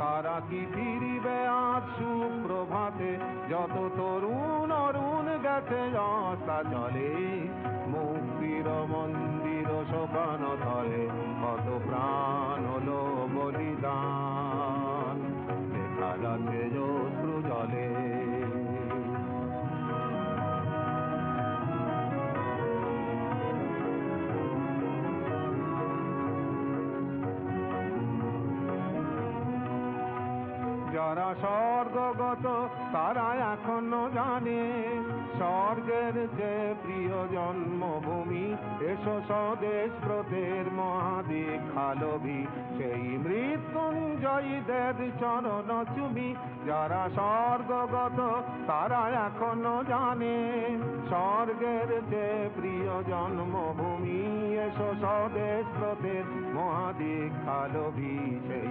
তারা কি ফিরিবে আজ সুপ্রভাতে? যত তরুণ অরুণ গেছে অস্তা চলে, মুক্তির মন্দির শোকান তলে কত প্রাণ হলো বলিদান, দেখা যাচ্ছে অশ্রু জলে। যারা স্বর্গগত তারা এখনো জানে, স্বর্গের যে প্রিয় জন্মভূমি, এসো স্বদেশ ব্রতের মহাদীক্ষালভী, সেই মৃত্যুঞ্জয়ীদের চরণ চুমি। যারা স্বর্গগত তারা এখনো জানে, স্বর্গের যে প্রিয় জন্মভূমি, এসো স্বদেশ ব্রতের মহাদীক্ষালভী, সেই